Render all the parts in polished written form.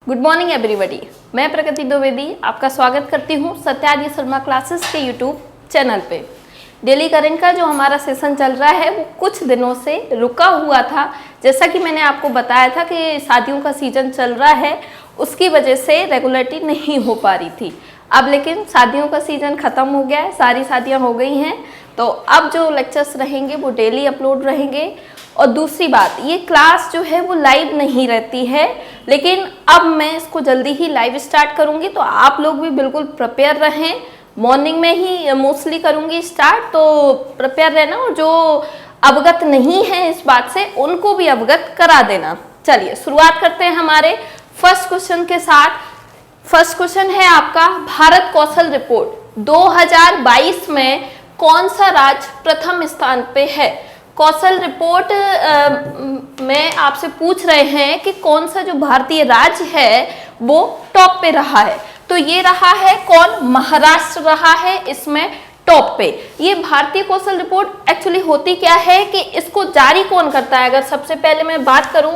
Good morning everybody. मैं प्रकृति द्विवेदी आपका स्वागत करती हूँ सत्यादि शर्मा क्लासेस के यूट्यूब चैनल पे। डेली करंट का जो हमारा सेशन चल रहा है वो कुछ दिनों से रुका हुआ था। जैसा कि मैंने आपको बताया था कि शादियों का सीजन चल रहा है, उसकी वजह से रेगुलरिटी नहीं हो पा रही थी। अब लेकिन शादियों का सीजन ख़त्म हो गया है, सारी शादियाँ हो गई हैं, तो अब जो लेक्चर्स रहेंगे वो डेली अपलोड रहेंगे। और दूसरी बात, ये क्लास जो है वो लाइव नहीं रहती है, लेकिन अब मैं इसको जल्दी ही लाइव स्टार्ट करूँगी, तो आप लोग भी बिल्कुल प्रिपेयर रहें। मॉर्निंग में ही मोस्टली करूँगी स्टार्ट, तो प्रिपेयर रहना और जो अवगत नहीं है इस बात से उनको भी अवगत करा देना। चलिए शुरुआत करते हैं हमारे फर्स्ट क्वेश्चन के साथ। फर्स्ट क्वेश्चन है आपका, भारत कौशल रिपोर्ट 2022 में कौन सा राज्य प्रथम स्थान पे है? कौशल रिपोर्ट में आपसे पूछ रहे हैं कि कौन सा जो भारतीय राज्य है वो टॉप पे रहा है। तो ये रहा है कौन? महाराष्ट्र रहा है इसमें टॉप पे। ये भारतीय कौशल रिपोर्ट एक्चुअली होती क्या है कि इसको जारी कौन करता है? अगर सबसे पहले मैं बात करूं,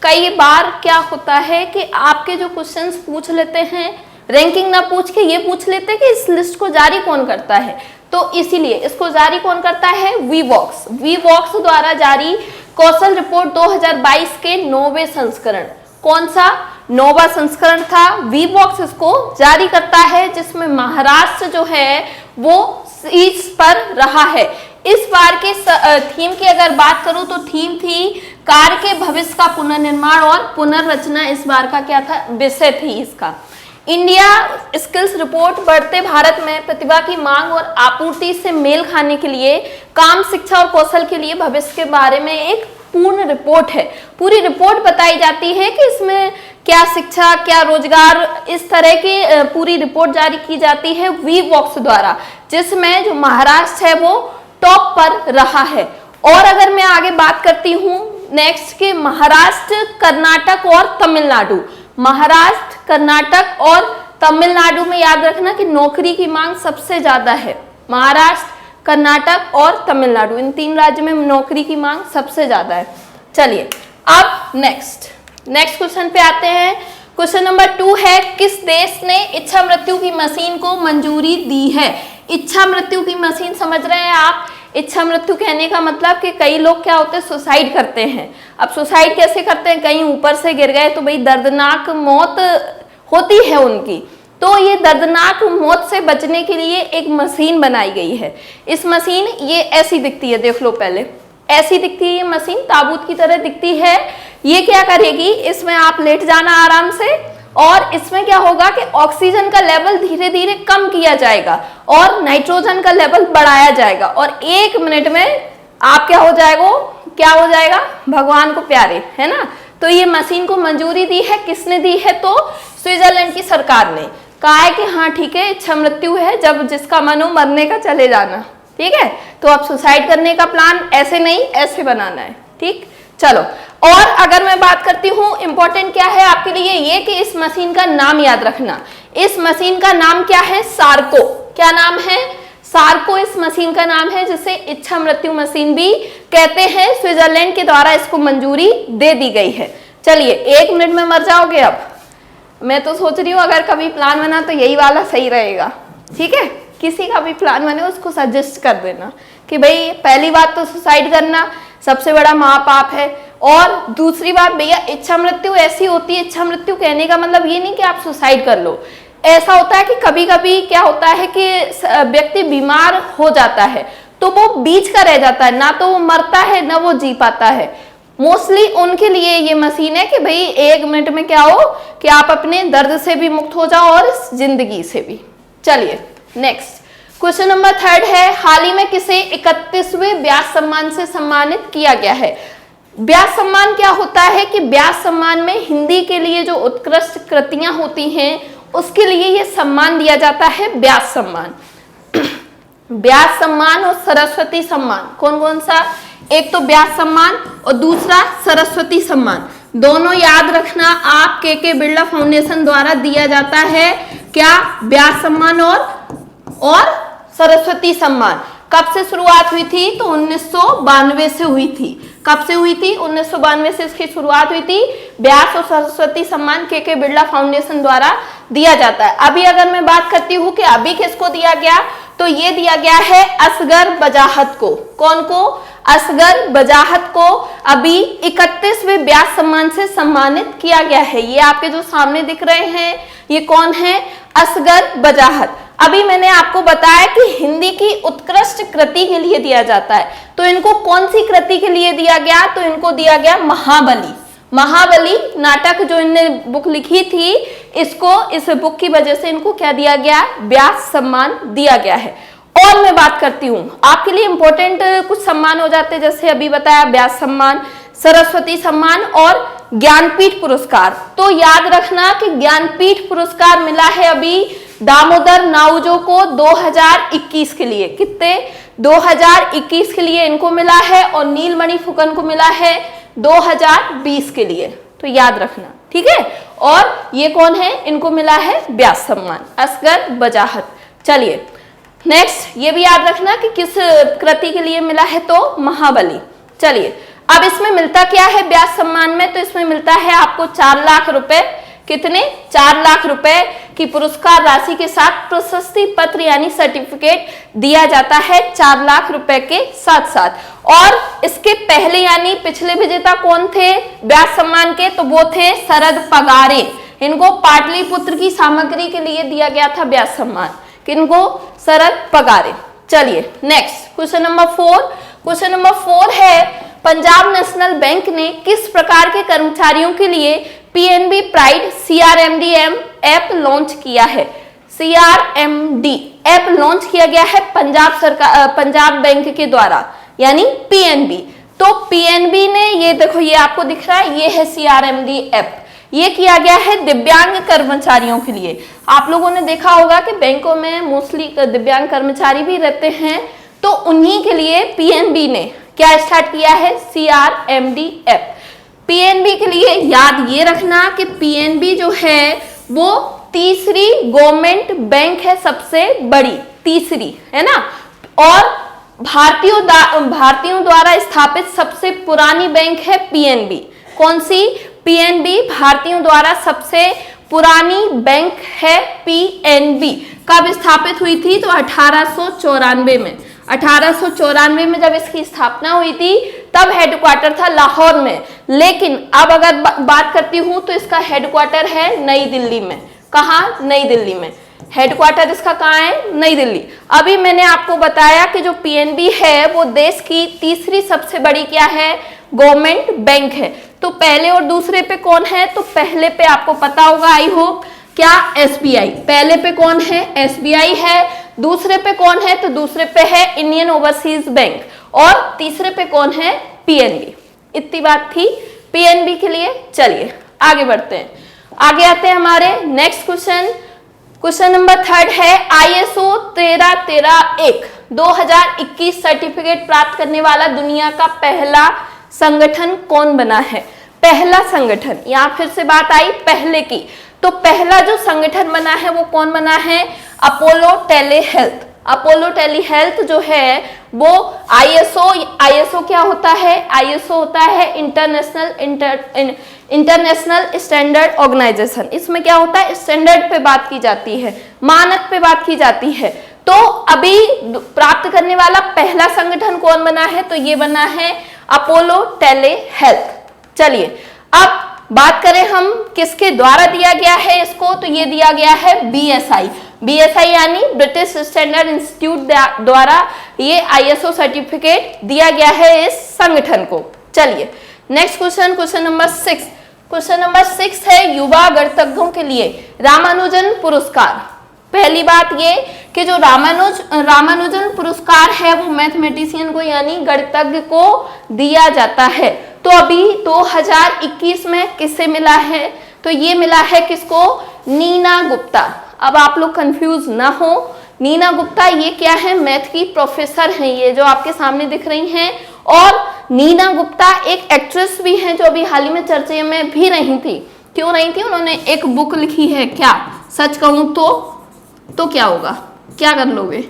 कई बार क्या होता है कि आपके जो क्वेश्चंस पूछ लेते हैं, रैंकिंग ना पूछ के ये पूछ लेते हैं कि इस लिस्ट को जारी कौन करता है, तो इसीलिए इसको जारी कौन करता है? वीवॉक्स। वीवॉक्स द्वारा जारी कौशल रिपोर्ट 2022 के 9वें संस्करण। कौन सा 9वां संस्करण था? वीवॉक्स इसको जारी करता है, जिसमें महाराष्ट्र जो है वो शीर्ष पर रहा है। इस बार के थीम की अगर बात करूं तो थीम थी कार्य के भविष्य का पुनर्निर्माण और पुनर्रचना। इस बार का क्या था? विषय थी इसका। इंडिया स्किल्स रिपोर्ट बढ़ते भारत में प्रतिभा की मांग और आपूर्ति से मेल खाने के लिए काम, शिक्षा और कौशल के लिए भविष्य के बारे में एक पूर्ण रिपोर्ट है। पूरी रिपोर्ट बताई जाती है कि इसमें क्या शिक्षा, क्या रोजगार, इस तरह की पूरी रिपोर्ट जारी की जाती है वीवॉक्स द्वारा, जिसमें जो महाराष्ट्र है वो टॉप पर रहा है। और अगर मैं आगे बात करती हूँ नेक्स्ट के महाराष्ट्र, कर्नाटक और तमिलनाडु। महाराष्ट्र, कर्नाटक और तमिलनाडु में याद रखना कि नौकरी की मांग सबसे ज्यादा है। महाराष्ट्र, कर्नाटक और तमिलनाडु, इन तीन राज्यों में नौकरी की मांग सबसे ज्यादा है। चलिए अब नेक्स्ट क्वेश्चन पे आते हैं। क्वेश्चन नंबर 2 है, किस देश ने इच्छा मृत्यु की मशीन को मंजूरी दी है? इच्छा मृत्यु की मशीन समझ रहे हैं आप? इच्छा मृत्यु कहने का मतलब कि कई लोग क्या होते हैं, सुसाइड करते हैं। अब सुसाइड कैसे करते हैं? कहीं ऊपर से गिर गए तो भाई दर्दनाक मौत होती है उनकी, तो ये दर्दनाक मौत से बचने के लिए एक मशीन बनाई गई है। इस मशीन ये ऐसी दिखती है, देख लो पहले, ऐसी दिखती है ये मशीन, ताबूत की तरह दिखती है। ये क्या करेगी, इसमें आप लेट जाना आराम से, और इसमें क्या होगा कि ऑक्सीजन का लेवल धीरे धीरे कम किया जाएगा और नाइट्रोजन का लेवल बढ़ाया जाएगा, और 1 मिनट में आप क्या हो जाएगा, भगवान को प्यारे, है ना। तो ये मशीन को मंजूरी दी है, किसने दी है? तो स्विट्जरलैंड की सरकार ने कहा है कि हाँ ठीक है, इच्छा मृत्यु है, जब जिसका मन हो मरने का चले जाना, ठीक है। तो अब सुसाइड करने का प्लान ऐसे नहीं, ऐसे बनाना है, ठीक। चलो, और अगर मैं बात करती हूँ, इंपॉर्टेंट क्या है आपके लिए ये कि इस मशीन का नाम याद रखना। इस मशीन का नाम क्या है? सार्को। क्या नाम है? सार्को इस मशीन का नाम है, जिसे इच्छा मृत्यु मशीन भी कहते हैं। स्विट्जरलैंड के द्वारा इसको मंजूरी दे दी गई है। चलिए, 1 मिनट में मर जाओगे। अब मैं तो सोच रही हूँ अगर कभी प्लान बना तो यही वाला सही रहेगा, ठीक है। किसी का भी प्लान बने उसको सजेस्ट कर देना कि भाई पहली बात तो सुसाइड करना सबसे बड़ा महापाप है, और दूसरी बात भैया इच्छा मृत्यु ऐसी होती है, इच्छा मृत्यु कहने का मतलब ये नहीं कि आप सुसाइड कर लो। ऐसा होता है कि कभी कभी क्या होता है कि व्यक्ति बीमार हो जाता है तो वो बीच का रह जाता है, ना तो वो मरता है ना वो जी पाता है। मोस्टली उनके लिए ये मशीन है कि भाई 1 मिनट में क्या हो कि आप अपने दर्द से भी मुक्त हो जाओ और इस जिंदगी से भी। चलिए नेक्स्ट क्वेश्चन नंबर 3 है, हाल ही में किसे 31वें व्यास सम्मान से सम्मानित किया गया है? व्यास सम्मान क्या होता है कि व्यास सम्मान में हिंदी के लिए जो उत्कृष्ट कृतियां होती हैं उसके लिए ये सम्मान दिया जाता है, व्यास सम्मान। व्यास सम्मान और सरस्वती सम्मान, कौन कौन सा? एक तो व्यास सम्मान और दूसरा सरस्वती सम्मान। दोनों याद रखना, आप के बिरला फाउंडेशन द्वारा दिया जाता है। क्या? व्यास सम्मान और सरस्वती सम्मान। कब से शुरुआत हुई थी? तो 1992 से हुई थी। कब से हुई थी? 1992 से इसकी शुरुआत हुई थी। व्यास और सरस्वती सम्मान के बिरला फाउंडेशन द्वारा दिया जाता है। अभी अगर मैं बात करती हूँ कि अभी किसको दिया गया, तो ये दिया गया है असगर बजाहत को। कौन को? असगर बजाहत को अभी 31वें व्यास सम्मान से सम्मानित किया गया है। ये आपके जो सामने दिख रहे हैं, ये कौन है? असगर बजाहत। अभी मैंने आपको बताया कि हिंदी की उत्कृष्ट कृति के लिए दिया जाता है, तो इनको कौन सी कृति के लिए दिया गया? तो इनको दिया गया महाबली। महाबली नाटक जो इनने बुक लिखी थी, इसको, इस बुक की वजह से इनको क्या दिया गया? व्यास सम्मान दिया गया है। और मैं बात करती हूँ, आपके लिए इंपॉर्टेंट कुछ सम्मान हो जाते हैं, जैसे अभी बताया व्यास सम्मान, सरस्वती सम्मान और ज्ञानपीठ पुरस्कार। तो याद रखना कि ज्ञानपीठ पुरस्कार मिला है अभी दामोदर नाउजो को 2021 के लिए। कितने? 2021 के लिए इनको मिला है, और नीलमणि फुकन को मिला है 2020 के लिए। तो याद रखना, ठीक है। और ये कौन है? इनको मिला है व्यास सम्मान, असगर बजाहत। चलिए नेक्स्ट, ये भी याद रखना कि किस कृति के लिए मिला है, तो महाबली। चलिए अब इसमें मिलता क्या है व्यास सम्मान में? तो इसमें मिलता है आपको 4 लाख रुपए। कितने? 4 लाख रुपए की पुरस्कार राशि के साथ प्रशस्ति पत्र यानी सर्टिफिकेट दिया जाता है 4 लाख रुपए के साथ साथ। और इसके पहले यानी पिछले विजेता कौन थे व्यास सम्मान के? तो वो थे शरद पगारे। इनको पाटलिपुत्र की सामग्री के लिए दिया गया था व्यास सम्मान। किनको? शरद पगारे। चलिए next, question number 4। Question number 4 है, पंजाब नेशनल बैंक ने किस प्रकार के कर्मचारियों के लिए PNB pride CRMDM app launch किया है? CRMD ऐप लॉन्च किया गया है पंजाब बैंक के द्वारा, यानी पीएनबी। तो पीएनबी ने, ये देखो, ये आपको दिख रहा है, ये है CRMD ऐप। ये किया गया है दिव्यांग कर्मचारियों के लिए। आप लोगों ने देखा होगा कि बैंकों में मोस्टली दिव्यांग कर्मचारी भी रहते हैं, तो उन्हीं के लिए पीएनबी ने क्या स्टार्ट किया है? CRMD app. पीएनबी के लिए याद ये रखना कि पीएनबी जो है वो तीसरी गवर्नमेंट बैंक है, सबसे बड़ी, तीसरी है ना। और भारतीयों द्वारा स्थापित सबसे पुरानी बैंक है पीएनबी। कौन सी? पीएनबी भारतीयों द्वारा सबसे पुरानी बैंक है पीएनबी। कब स्थापित हुई थी? तो 1894 में। 1894 में जब इसकी स्थापना हुई थी, तब हेडक्वार्टर था लाहौर में। लेकिन अब अगर बात करती हूं तो इसका हेडक्वार्टर है नई दिल्ली में। कहाँ? नई दिल्ली में। हेडक्वार्टर इसका कहाँ है? नई दिल्ली। अभी मैंने आपको बताया कि जो पीएनबी है वो देश की तीसरी सबसे बड़ी क्या है? गवर्नमेंट बैंक है। तो पहले और दूसरे पे कौन है? तो पहले पे आपको पता होगा, आई होप, क्या? एसबीआई। पहले पे कौन है? एसबीआई है। दूसरे पे कौन है? तो दूसरे पे है इंडियन ओवरसीज बैंक। और तीसरे पे कौन है? पीएनबी। इतनी बात थी पीएनबी के लिए। चलिए आगे बढ़ते हैं। आगे आते हैं हमारे नेक्स्ट क्वेश्चन। क्वेश्चन नंबर 3 है, ISO 13113 2021 सर्टिफिकेट प्राप्त करने वाला दुनिया का पहला संगठन कौन बना है? पहला संगठन, यहाँ फिर से बात आई पहले की, तो पहला जो संगठन बना है वो कौन बना है? Apollo telehealth. अपोलो टेलीहेल्थ जो है वो ISO क्या होता है? ISO होता है इंटरनेशनल स्टैंडर्ड ऑर्गेनाइजेशन। इसमें क्या होता है? स्टैंडर्ड पे बात की जाती है, मानक पे बात की जाती है। तो अभी प्राप्त करने वाला पहला संगठन कौन बना है? तो ये बना है अपोलो टेलीहेल्थ। चलिए अब बात करें हम किसके द्वारा दिया गया है इसको, तो ये दिया गया है BSI यानी ब्रिटिश स्टैंडर्ड इंस्टीट्यूट द्वारा ये ISO सर्टिफिकेट दिया गया है इस संगठन को। चलिए next question, question number 6। Question number 6 है, युवा गणितज्ञों के लिए रामानुजन पुरस्कार। पहली बात ये कि जो रामानुजन पुरस्कार है वो मैथमेटिशियन को यानी गणितज्ञ को दिया जाता है। तो अभी 2021 में किससे मिला है? तो ये मिला है किसको? नीना गुप्ता। अब आप लोग कंफ्यूज ना हो, नीना गुप्ता ये क्या है? मैथ की प्रोफेसर हैं, ये जो आपके सामने दिख रही हैं। और नीना गुप्ता एक एक्ट्रेस भी हैं जो अभी हाल ही में चर्चे में भी रही थी। क्यों रही थी? उन्होंने एक बुक लिखी है। क्या सच कहूं तो क्या होगा? क्या कर लोगे?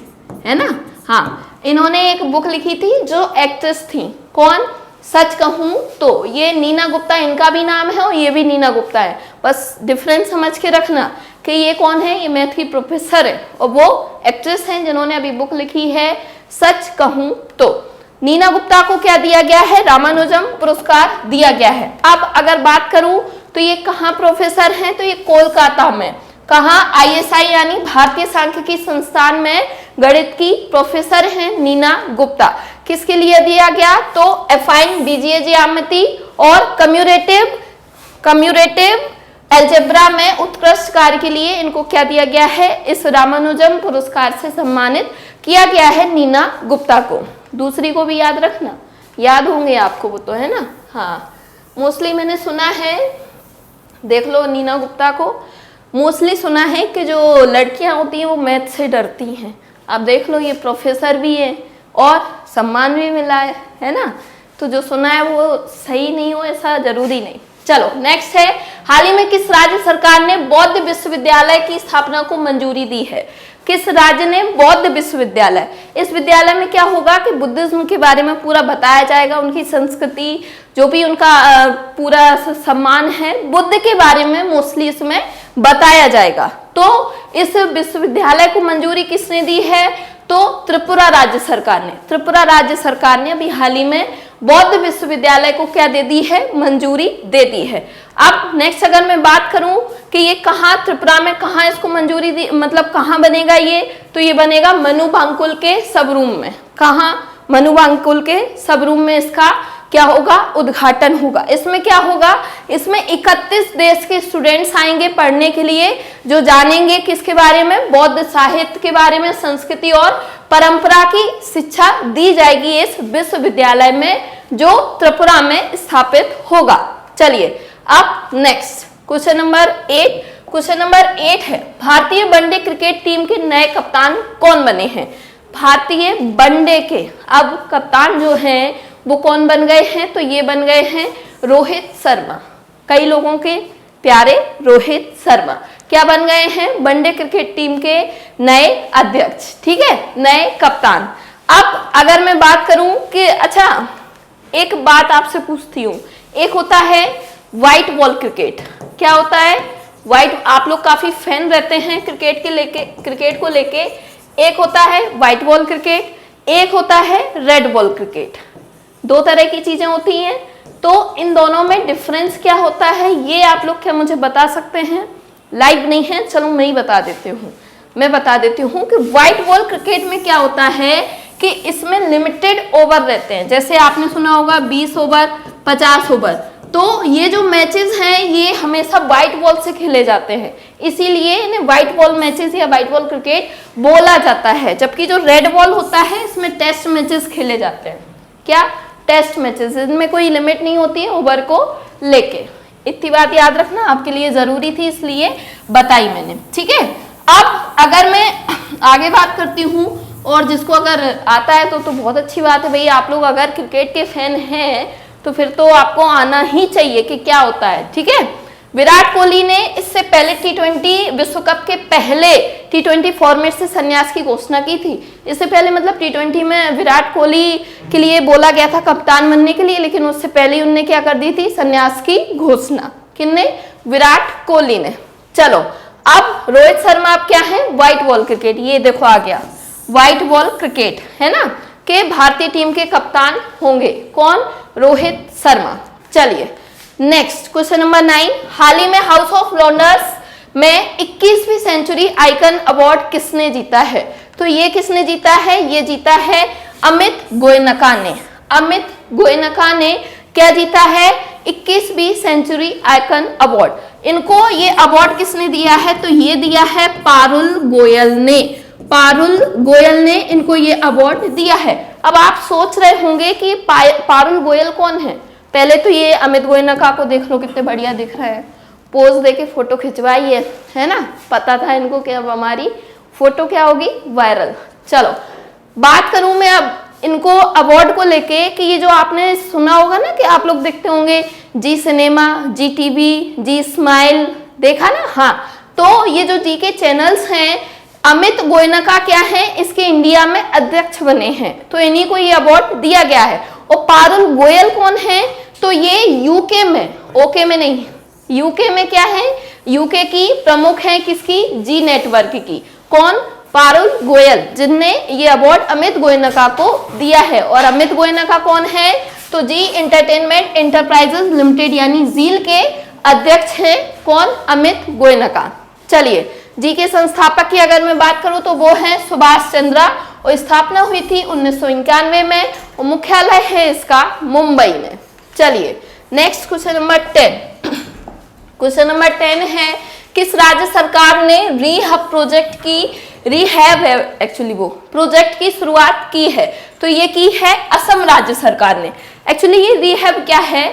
है ना? हाँ, इन्होंने एक बुक लिखी थी जो एक्ट्रेस थी। कौन? सच कहूं तो ये नीना गुप्ता इनका भी नाम है और ये भी नीना गुप्ता है, बस डिफरेंस समझ के रखना कि ये कौन है, ये मैथ की प्रोफेसर है और वो एक्ट्रेस हैं जिन्होंने अभी बुक लिखी है सच कहूं तो। नीना गुप्ता को क्या दिया गया है, रामानुजम पुरस्कार दिया गया है। अब अगर बात करूं तो ये कहाँ प्रोफेसर हैं, तो ये कोलकाता में, कहाँ, ISI यानी भारतीय सांख्यिकी संस्थान में गणित की प्रोफेसर हैं नीना गुप्ता। किसके लिए दिया गया, तो एफाइन बीजीय ज्यामिति और कम्यूरेटिव एल्जेब्रा में उत्कृष्ट कार्य के लिए इनको क्या दिया गया है, इस रामानुजम पुरस्कार से सम्मानित किया गया है नीना गुप्ता को। दूसरी को भी याद रखना, याद होंगे आपको वो तो, है ना। हाँ, मोस्टली मैंने सुना है, देख लो नीना गुप्ता को मोस्टली सुना है कि जो लड़कियां होती हैं वो मैथ से डरती हैं। अब देख लो ये प्रोफेसर भी है और सम्मान भी मिला है ना। तो जो सुना है वो सही नहीं हो ऐसा जरूरी नहीं। चलो नेक्स्ट है, हाल ही में किस राज्य सरकार ने बौद्ध विश्वविद्यालय की स्थापना को मंजूरी दी है। किस राज्य ने बौद्ध विश्वविद्यालय, इस विद्यालय में क्या होगा कि बुद्धिज्म के बारे में पूरा बताया जाएगा, उनकी संस्कृति जो भी उनका पूरा सम्मान है बुद्ध के बारे में मोस्टली इसमें बताया जाएगा। तो इस विश्वविद्यालय को मंजूरी किसने दी है, तो त्रिपुरा राज्य सरकार ने। त्रिपुरा राज्य सरकार ने अभी हाल ही में बौद्ध विश्वविद्यालय को क्या दे दी है, मंजूरी दे दी है। अब नेक्स्ट अगर मैं बात करूं कि ये कहाँ, त्रिपुरा में कहाँ इसको मंजूरी दी, मतलब कहाँ बनेगा ये, तो ये बनेगा मनुबांकुल के सबरूम में। कहाँ, मनुबांकुल के सबरूम में इसका क्या होगा, उद्घाटन होगा। इसमें क्या होगा, इसमें 31 देश के स्टूडेंट्स आएंगे पढ़ने के लिए, जो जानेंगे किसके बारे में, बौद्ध साहित्य के बारे में, संस्कृति और परंपरा की शिक्षा दी जाएगी इस विश्वविद्यालय में जो त्रिपुरा में स्थापित होगा। चलिए अब next question number 8। Question number 8 है, भारतीय वनडे क्रिकेट टीम के नए कप्तान कौन बने हैं। भारतीय वनडे के अब कप्तान जो हैं वो कौन बन गए हैं, तो ये बन गए हैं रोहित शर्मा। कई लोगों के प्यारे रोहित शर्मा क्या बन गए हैं, वनडे क्रिकेट टीम के नए अध्यक्ष, ठीक है, नए कप्तान। अब अगर मैं बात करूं कि अच्छा एक बात आपसे पूछती हूँ, एक होता है व्हाइट बॉल क्रिकेट, क्या होता है व्हाइट, आप लोग काफी फैन रहते हैं क्रिकेट को लेके। एक होता है व्हाइट बॉल क्रिकेट, एक होता है रेड बॉल क्रिकेट, दो तरह की चीजें होती हैं। तो इन दोनों में डिफरेंस क्या होता है ये आप लोग क्या मुझे बता सकते हैं, लाइव नहीं है, चलो मैं ही बता देती हूँ। मैं बता देती हूँ कि व्हाइट बॉल क्रिकेट में क्या होता है कि इसमें लिमिटेड ओवर रहते हैं, जैसे आपने सुना होगा 20 ओवर 50 ओवर, तो ये जो मैचेस हैं ये हमेशा व्हाइट बॉल से खेले जाते हैं, इसीलिए इन्हें व्हाइट बॉल मैचेस या व्हाइट बॉल क्रिकेट बोला जाता है। जबकि जो रेड बॉल होता है इसमें टेस्ट मैचेस खेले जाते हैं, क्या, टेस्ट मैचेस, इनमें कोई लिमिट नहीं होती है ओवर को लेके। इतनी बात याद रखना आपके लिए जरूरी थी इसलिए बताई मैंने, ठीक है। अब अगर मैं आगे बात करती हूँ और जिसको अगर आता है तो बहुत अच्छी बात है भाई, आप लोग अगर क्रिकेट के फैन हैं तो फिर तो आपको आना ही चाहिए कि क्या होता है, ठीक है। विराट कोहली ने इससे पहले T20 विश्व कप के पहले T20 फॉर्मेट से संन्यास की घोषणा की थी। इससे पहले मतलब T20 में विराट कोहली के लिए बोला गया था कप्तान बनने के लिए, लेकिन उससे पहले ही उनने क्या कर दी थी, संन्यास की घोषणा। किसने, विराट कोहली ने। चलो अब रोहित शर्मा अब क्या है, व्हाइट बॉल क्रिकेट, ये देखो आ गया व्हाइट बॉल क्रिकेट, है ना, के भारतीय टीम के कप्तान होंगे कौन, रोहित शर्मा। चलिए नेक्स्ट क्वेश्चन नंबर 9, हाल ही में हाउस ऑफ लॉन्डर्स में 21वीं सेंचुरी आइकन अवार्ड किसने जीता है। तो ये किसने जीता है, ये जीता है अमित गोयनका ने। अमित गोयनका ने क्या जीता है, 21वीं सेंचुरी आइकन अवार्ड। इनको ये अवार्ड किसने दिया है, तो ये दिया है पारुल गोयल ने। पारुल गोयल ने इनको ये अवार्ड दिया है। अब आप सोच रहे होंगे कि पारुल गोयल कौन है। पहले तो ये अमित गोयनका को देख लो, कितने बढ़िया दिख रहा है, पोज देके फोटो खिंचवाई है ना, पता था इनको कि अब हमारी फोटो क्या होगी, वायरल। चलो बात करूं मैं अब इनको अवार्ड को लेके कि ये जो आपने सुना होगा ना कि आप लोग देखते होंगे जी सिनेमा, जी टीवी, जी स्माइल, देखा ना, हाँ, तो ये जो जी के चैनल्स हैं, अमित गोयनका क्या है, इसके इंडिया में अध्यक्ष बने हैं, तो इन्हीं को ये अवार्ड दिया गया है। और पारुल गोयल कौन है? तो ये यूके में, ओके में नहीं, यूके में क्या है, यूके की प्रमुख है किसकी? जी नेटवर्क की। कौन? पारुल गोयल, जिनने ये अवार्ड अमित गोयनका को दिया है। और अमित गोयनका कौन है? तो जी एंटरटेनमेंट एंटरप्राइजेस लिमिटेड यानी जील के अध्यक्ष हैं। कौन? अमित गोयनका। चलिए, जी के संस्थापक की अगर मैं बात करूं तो वो है सुभाष चंद्रा और स्थापना हुई थी 1991 में और मुख्यालय है इसका मुंबई में। चलिए next question number 10। Question number 10 है, किस राज्य सरकार ने रीहब प्रोजेक्ट की, रीहैब है एक्चुअली वो प्रोजेक्ट की शुरुआत की है? तो ये की है असम राज्य सरकार ने। एक्चुअली ये रीहैब क्या है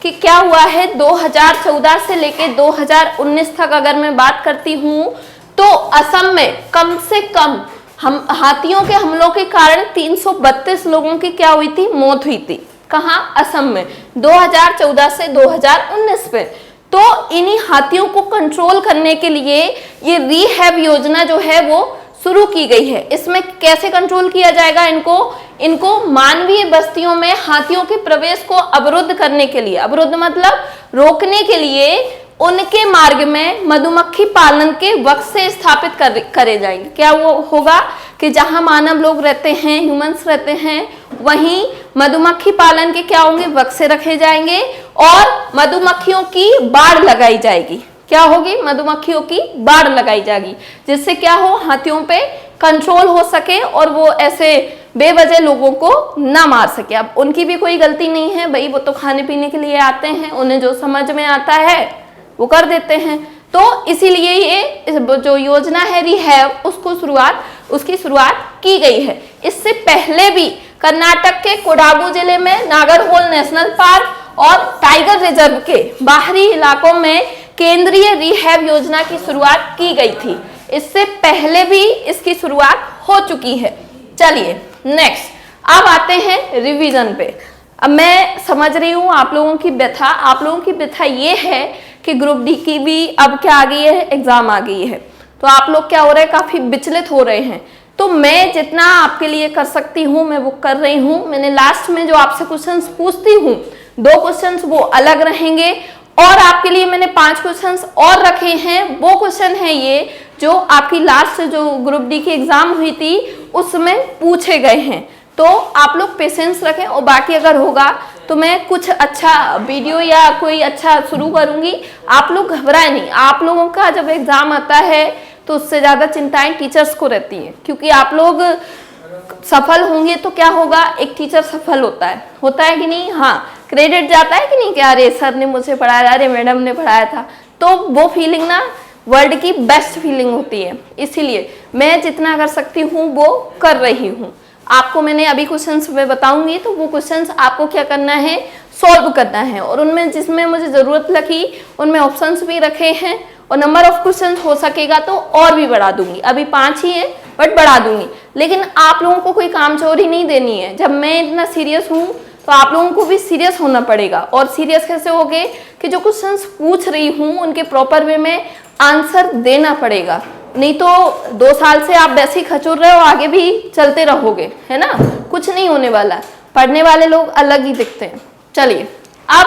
कि क्या हुआ है 2014 से लेके 2019 तक अगर मैं बात करती हूँ तो असम में कम से कम हम हाथियों के हमलों के कारण 332 लोगों की क्या हुई थी? मौत हुई थी। कहाँ? असम में 2014 से 2019 पे। तो इन्हीं हाथियों को कंट्रोल करने के लिए ये रीहैब योजना जो है वो शुरू की गई है। इसमें कैसे कंट्रोल किया जाएगा इनको मानवीय बस्तियों में हाथियों के प्रवेश को अवरुद्ध करने के लिए, अवरुद्ध मतलब रोकने के लिए उनके मार्ग में मधुमक्खी पालन के वक्त से स्थापित करे जाएंगे। क्या वो होगा कि जहां मानव लोग रहते हैं, ह्यूमंस रहते हैं, वहीं मधुमक्खी पालन के क्या होंगे? वक्त से रखे जाएंगे और मधुमक्खियों की बाढ़ लगाई जाएगी। क्या होगी? मधुमक्खियों की बाढ़ लगाई जाएगी, जिससे क्या हो? हाथियों पे कंट्रोल हो सके और वो ऐसे बेवजह लोगों को ना मार सके। अब उनकी भी कोई गलती नहीं है भाई, वो तो खाने पीने के लिए आते हैं, उन्हें जो समझ में आता है वो कर देते हैं। तो इसीलिए ये जो योजना है रीहैब उसकी शुरुआत की गई है। इससे पहले भी कर्नाटक के कोडागु जिले में नागरहोल नेशनल पार्क और टाइगर रिजर्व के बाहरी इलाकों में केंद्रीय रीहैब योजना की शुरुआत की गई थी। इससे पहले भी इसकी शुरुआत हो चुकी है। चलिए नेक्स्ट, अब आते हैं रिवीजन पे। अब मैं समझ रही हूँ आप लोगों की व्यथा ये है कि ग्रुप डी की भी अब क्या आ गई है? एग्जाम आ गई है। तो आप लोग क्या हो रहे हैं? काफी विचलित हो रहे हैं। तो मैं जितना आपके लिए कर सकती हूँ मैं वो कर रही हूँ। मैंने लास्ट में जो आपसे क्वेश्चंस पूछती हूँ 2 क्वेश्चंस वो अलग रहेंगे और आपके लिए मैंने 5 क्वेश्चंस और रखे हैं। वो क्वेश्चन है ये जो आपकी लास्ट जो ग्रुप डी की एग्जाम हुई थी उसमें पूछे गए हैं। तो आप लोग पेशेंस रखें और बाकी अगर होगा तो मैं कुछ अच्छा वीडियो या कोई अच्छा शुरू करूंगी। आप लोग घबराए नहीं। आप लोगों का जब एग्जाम आता है तो उससे ज्यादा चिंताएं टीचर्स को रहती हैं, क्योंकि आप लोग सफल होंगे तो क्या होगा? एक टीचर सफल होता है कि नहीं? हाँ, क्रेडिट जाता है कि नहीं कि अरे सर ने मुझे पढ़ाया, अरे मैडम ने पढ़ाया था। तो वो फीलिंग ना वर्ल्ड की बेस्ट फीलिंग होती है। इसीलिए मैं जितना कर सकती हूँ वो कर रही हूँ। आपको मैंने अभी क्वेश्चंस में बताऊंगी तो वो क्वेश्चंस आपको क्या करना है? सॉल्व करना है। और उनमें जिसमें मुझे जरूरत लगी उनमें ऑप्शंस भी रखे हैं और नंबर ऑफ क्वेश्चंस हो सकेगा तो और भी बढ़ा दूंगी। अभी 5 ही है बट बढ़ा दूंगी। लेकिन आप लोगों को कोई कामचोरी नहीं देनी है। जब मैं इतना सीरियस हूँ तो आप लोगों को भी सीरियस होना पड़ेगा। और सीरियस कैसे होगे कि जो क्वेश्चंस पूछ रही हूँ उनके प्रॉपर वे में आंसर देना पड़ेगा। नहीं तो 2 साल से आप वैसे ही खचुर रहे हो, आगे भी चलते रहोगे, है ना? कुछ नहीं होने वाला। पढ़ने वाले लोग अलग ही दिखते हैं। चलिए, अब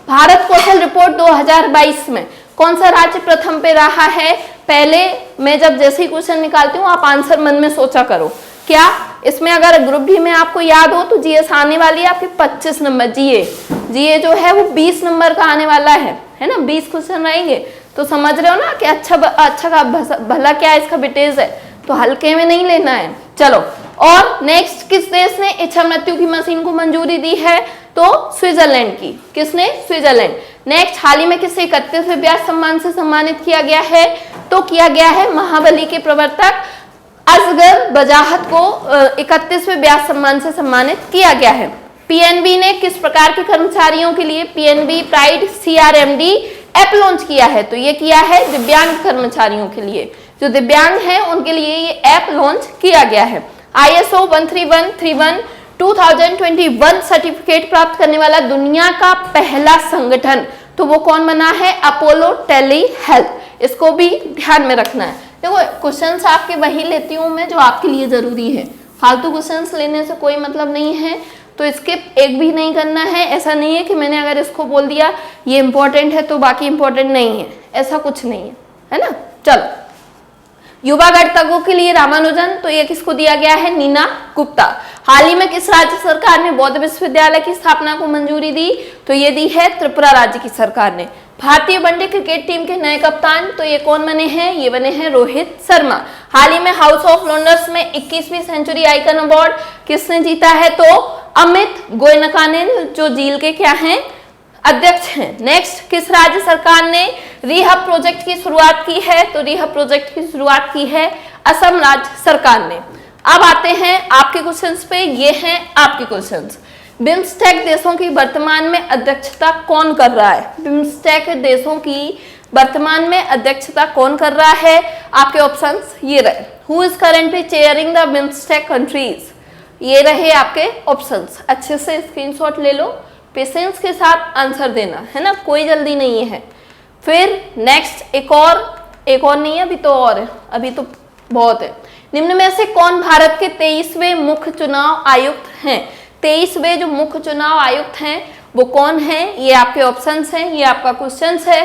भारत कौशल रिपोर्ट 2022 में कौन सा राज्य प्रथम पे रहा है? पहले मैं जब जैसे ही क्वेश्चन निकालती हूँ आप आंसर मन में सोचा करो। क्या इसमें अगर ग्रुप डी में आपको याद हो तो जीएस आने वाली है आपके 25 नंबर। जीए जो है वो 20 नंबर का आने वाला है ना? 20 क्वेश्चन रहेंगे। तो समझ रहे हो ना कि अच्छा का भला क्या इसका वेटेज है, तो हल्के में नहीं लेना है। चलो, और नेक्स्ट, किस देश ने इच्छा मृत्यु की मशीन को मंजूरी दी है? तो स्विट्जरलैंड की। किसने? स्विट्जरलैंड। नेक्स्ट, हाल ही में किसे 31वें व्यास सम्मान से सम्मानित किया गया है? तो किया गया है महाबली के प्रवर्तक असगर बजाहत को 31वें व्यास सम्मान से सम्मानित किया गया है। पीएनबी ने किस प्रकार के कर्मचारियों के लिए PNB pride CRMD app launch किया है? तो ये किया है दिव्यांग कर्मचारियों के लिए। जो दिव्यांग हैं उनके लिए ये ऐप लॉन्च किया गया है। ISO 13131 2021 सर्टिफिकेट प्राप्त करने वाला दुनिया का पहला संगठन, तो वो कौन बना है? Apollo telehealth. इसको भी ध्यान में रखना है। देखो, क्वेश्चंस आपके वही लेती हूँ मैं जो आपके लिए जरूरी है। फालतू क्वेश्चंस लेने से कोई मतलब नहीं है। तो स्किप एक भी नहीं करना है। ऐसा नहीं है कि मैंने अगर इसको बोल दिया ये इंपॉर्टेंट है तो बाकी इंपॉर्टेंट नहीं है, ऐसा कुछ नहीं है ना। चलो, युवा गणतज्ञों के लिए रामानुजन, तो ये किसको दिया गया है? नीना गुप्ता। हाल ही में किस राज्य सरकार ने बौद्ध विश्वविद्यालय की स्थापना को मंजूरी दी? तो ये दी है त्रिपुरा राज्य की सरकार ने। भारतीय वनडे क्रिकेट टीम के नए कप्तान, तो ये कौन बने हैं? ये बने हैं रोहित शर्मा। हाल ही में हाउस ऑफ लॉन्डर्स में 21वीं सेंचुरी आइकन अवार्ड किसने जीता है? तो अमित गोयनका ने, जो झील के क्या हैं? अध्यक्ष हैं। नेक्स्ट, किस राज्य सरकार ने रिहब प्रोजेक्ट की शुरुआत की है? तो रिहब प्रोजेक्ट की शुरुआत की है असम राज्य सरकार ने। अब आते हैं आपके क्वेश्चंस पे, ये हैं आपके क्वेश्चंस। बिम्स्टेक देशों की वर्तमान में अध्यक्षता कौन कर रहा है? बिम्स्टेक देशों की वर्तमान में अध्यक्षता कौन कर रहा है? आपके ऑप्शंस ये रहे। Who is currently chairing the BIMSTEC countries? ये रहे आपके ऑप्शंस। अच्छे से स्क्रीनशॉट ले लो, पेशेंस के साथ आंसर देना है ना, कोई जल्दी नहीं है। फिर नेक्स्ट एक और नहीं है, अभी तो और है, अभी तो बहुत है। निम्न में से कौन भारत के 23वें मुख्य चुनाव आयुक्त हैं? 23वें जो मुख्य चुनाव आयुक्त हैं वो कौन है? ये आपके ऑप्शंस हैं, ये आपका क्वेश्चंस है।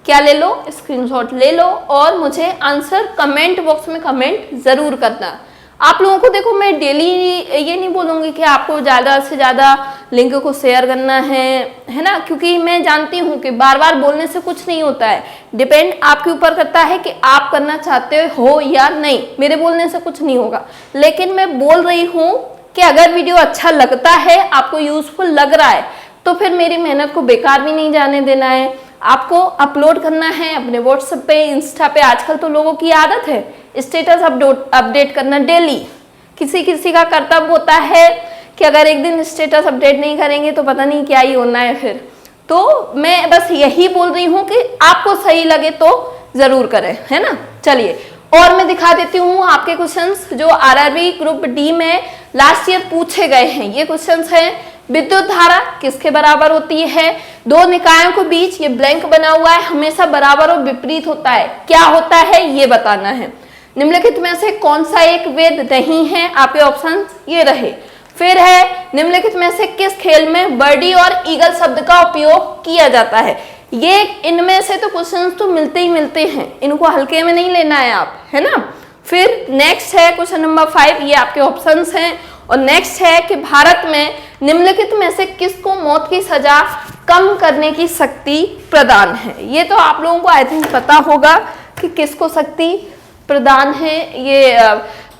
क्या ले लो? स्क्रीनशॉट ले लो और मुझे आंसर कमेंट बॉक्स में कमेंट जरूर करना। आप लोगों को देखो, मैं डेली ये नहीं बोलूंगी कि आपको ज़्यादा से ज़्यादा लिंक को शेयर करना है ना, क्योंकि मैं जानती हूँ कि बार बार बोलने से कुछ नहीं होता है। डिपेंड आपके ऊपर करता है कि आप करना चाहते हो या नहीं। मेरे बोलने से कुछ नहीं होगा, लेकिन मैं बोल रही हूँ कि अगर वीडियो अच्छा लगता है, आपको यूजफुल लग रहा है, तो फिर मेरी मेहनत को बेकार भी नहीं जाने देना है। आपको अपलोड करना है अपने व्हाट्सएप पे, इंस्टा पे। आजकल तो लोगों की आदत है स्टेटस अपडेट करना डेली। किसी किसी का कर्तव्य होता है कि अगर एक दिन स्टेटस अपडेट नहीं करेंगे तो पता नहीं क्या ही होना है फिर। तो मैं बस यही बोल रही हूँ कि आपको सही लगे तो जरूर करें, है ना। चलिए, और मैं दिखा देती हूँ आपके क्वेश्चंस जो आरआरबी ग्रुप डी में लास्ट ईयर पूछे गए हैं। ये क्वेश्चंस हैं, विद्युत धारा किसके बराबर होती है? दो निकायों के बीच ये ब्लैंक बना हुआ है, हमेशा बराबर और विपरीत होता है, क्या होता है ये बताना है। निम्नलिखित में से कौन सा एक वेद नहीं है? आपके ऑप्शन ये रहे। फिर है, निम्नलिखित में से किस खेल में बर्डी और ईगल शब्द का उपयोग किया जाता है? ये इनमें से तो क्वेश्चंस तो मिलते ही मिलते हैं, इनको हल्के में नहीं लेना है आप, है ना। फिर नेक्स्ट है क्वेश्चन नंबर 5, ये आपके ऑप्शंस हैं। और नेक्स्ट है कि भारत में निम्नलिखित में से किसको मौत की सजा कम करने की शक्ति प्रदान है? ये तो आप लोगों को आई थिंक पता होगा कि किसको शक्ति प्रदान है। ये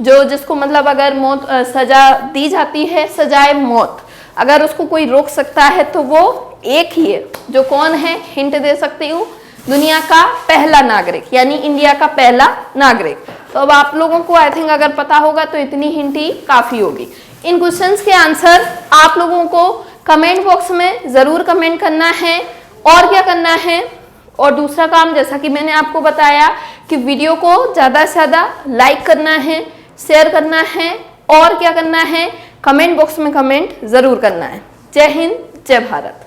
जो जिसको मतलब अगर मौत सजा दी जाती है, सजाए मौत, अगर उसको कोई रोक सकता है तो वो एक ही है। जो कौन है? हिंट दे सकती हूँ, दुनिया का पहला नागरिक, यानी इंडिया का पहला नागरिक। तो अब आप लोगों को आई थिंक अगर पता होगा तो इतनी हिंट ही काफी होगी। इन क्वेश्चंस के आंसर आप लोगों को कमेंट बॉक्स में जरूर कमेंट करना है। और क्या करना है? और दूसरा काम, जैसा कि मैंने आपको बताया कि वीडियो को ज्यादा से ज्यादा लाइक करना है, शेयर करना है, और क्या करना है? कमेंट बॉक्स में कमेंट जरूर करना है। जय हिंद, जय भारत।